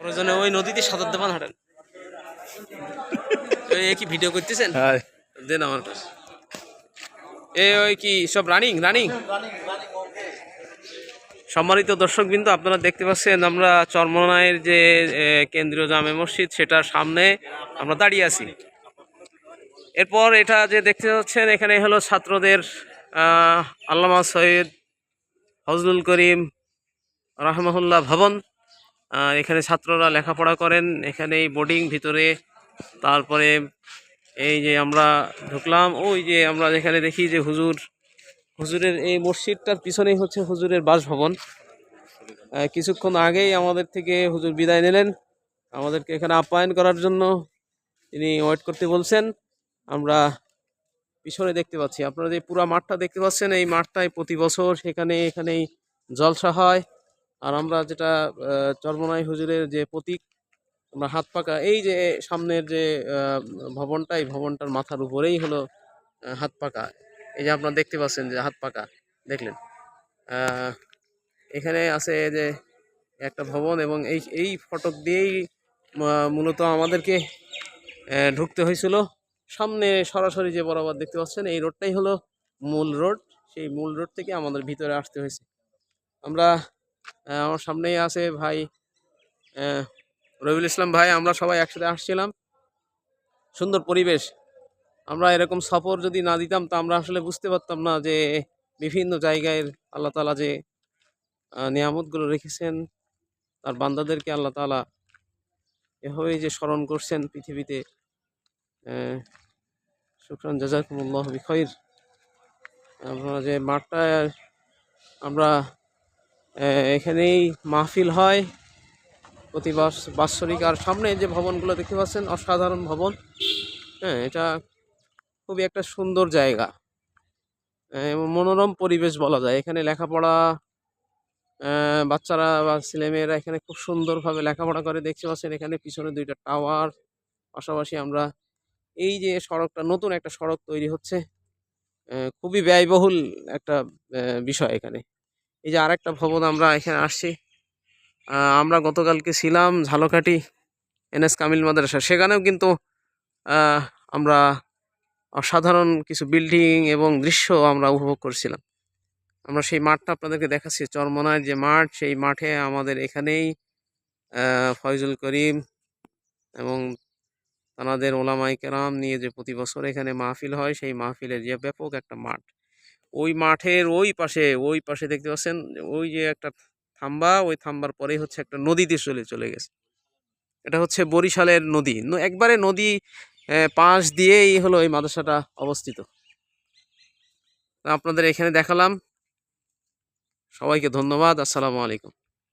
প্রয়োজনে ওই নদীতে সাঁতার দেবান হাঁটেন। কি ভিডিও করতেছেন? দেন আমার কাছে। ওই কি সব রানিং রানিং। সম্মানিত দর্শকবৃন্দ, আপনারা দেখতে পাচ্ছেন আমরা চরমোনাইয়ের যে কেন্দ্রীয় জামে মসজিদ সেটার সামনে আমরা দাঁড়িয়ে আছি। এরপর এটা যে দেখতে পাচ্ছেন এখানে হলো ছাত্রদের আল্লামা সৈয়দ ফজলুল করিম রাহমাহুল্লাহ ভবন। এখানে ছাত্ররা লেখাপড়া করেন, এখানে বোর্ডিং ভিতরে। তারপরে এই যে আমরা ঢুকলাম, ওই যে আমরা যেখানে দেখি যে হুজুরের এই মসজিদটার পিছনেই হচ্ছে হুজুরের বাসভবন। কিছুক্ষণ আগেই আমাদের থেকে হুজুর বিদায় নিলেন, আমাদেরকে এখানে আপ্যায়ন করার জন্য তিনি ওয়েট করতে বলছেন। আমরা পিছনে দেখতে পাচ্ছি, আপনারা যে পুরো মাঠটা দেখতে পাচ্ছেন, এই মাঠটায় প্রতি বছর এখানেই জলসা হয়। আর আমরা যেটা চরমোনাই হুজুরের যে প্রতীক, আমরা হাত পাকা, এই যে সামনের যে ভবনটা, এই ভবনটার মাথার উপরেই হলো হাত পাকা। এই যে আপনারা দেখতে পাচ্ছেন যে হাত পাকা দেখলেন, এখানে আছে যে একটা ভবন, এবং এই ফটক দিয়েই মূলত আমাদেরকে ঢুকতে হয়েছিল। সামনে সরাসরি যে বরাবর দেখতে পাচ্ছেন এই রোডটাই হলো মূল রোড, সেই মূল রোড থেকে আমাদের ভিতরে আসতে হয়েছে। আমরা আমার সামনেই আছে ভাই রবিউল ইসলাম ভাই, আমরা সবাই একসাথে আসছিলাম। সুন্দর পরিবেশ। আমরা এরকম সফর যদি না দিতাম তা আমরা আসলে বুঝতে পারতাম না যে বিভিন্ন জায়গায় আল্লাহ তাআলা যে নিয়ামতগুলো রেখেছেন, তার বান্দাদেরকে আল্লাহ তাআলা এভাবেই যে স্মরণ করছেন পৃথিবীতে। শুকরান জাযাকুমুল্লাহ বিখাইর। আপনারা যে মাঠটা আমরা এখানেই মাহফিল হয় প্রতি বাৎসরিক। আর সামনে যে ভবনগুলো দেখতে পাচ্ছেন অসাধারণ ভবন। এটা খুবই একটা সুন্দর জায়গা এবং মনোরম পরিবেশ বলা যায়। এখানে লেখাপড়া বাচ্চারা বা ছেলেমেয়েরা এখানে খুব সুন্দরভাবে লেখাপড়া করে। দেখতে পাচ্ছেন এখানে পিছনে 2টা টাওয়ার। পাশাপাশি আমরা এই যে সড়কটা, নতুন একটা সড়ক তৈরি হচ্ছে, খুবই ব্যয়বহুল একটা বিষয় এখানে। এই যে আরেকটা ভবন, আমরা এখানে আসছি। আমরা গতকালকে ছিলাম ঝালকাঠি এনএস কামিল মাদ্রাসা, সেখানেও কিন্তু আমরা অসাধারণ কিছু বিল্ডিং এবং দৃশ্য আমরা উপভোগ করছিলাম। আমরা সেই মাঠটা আপনাদেরকে দেখাচ্ছি, চরমোনাইয়ের যে মাঠ, সেই মাঠে আমাদের এখানেই ফয়জুল করিম এবং তানাদের ওলামায়ে কেরাম নিয়ে যে প্রতি বছর এখানে মাহফিল হয়, সেই মাহফিলের যে ব্যাপক একটা মাঠ, ওই মাঠের ওই পাশে দেখতে পাচ্ছেন ওই যে একটা থাম্বা, ওই থাম্বার পরেই হচ্ছে একটা নদীতে চলে গেছে। এটা হচ্ছে বরিশালের নদী, একবারে নদী পাশ দিয়েই হলো এই মাদ্রাসাটা অবস্থিত। আপনাদের এখানে দেখালাম। সবাইকে ধন্যবাদ। আসসালামু আলাইকুম।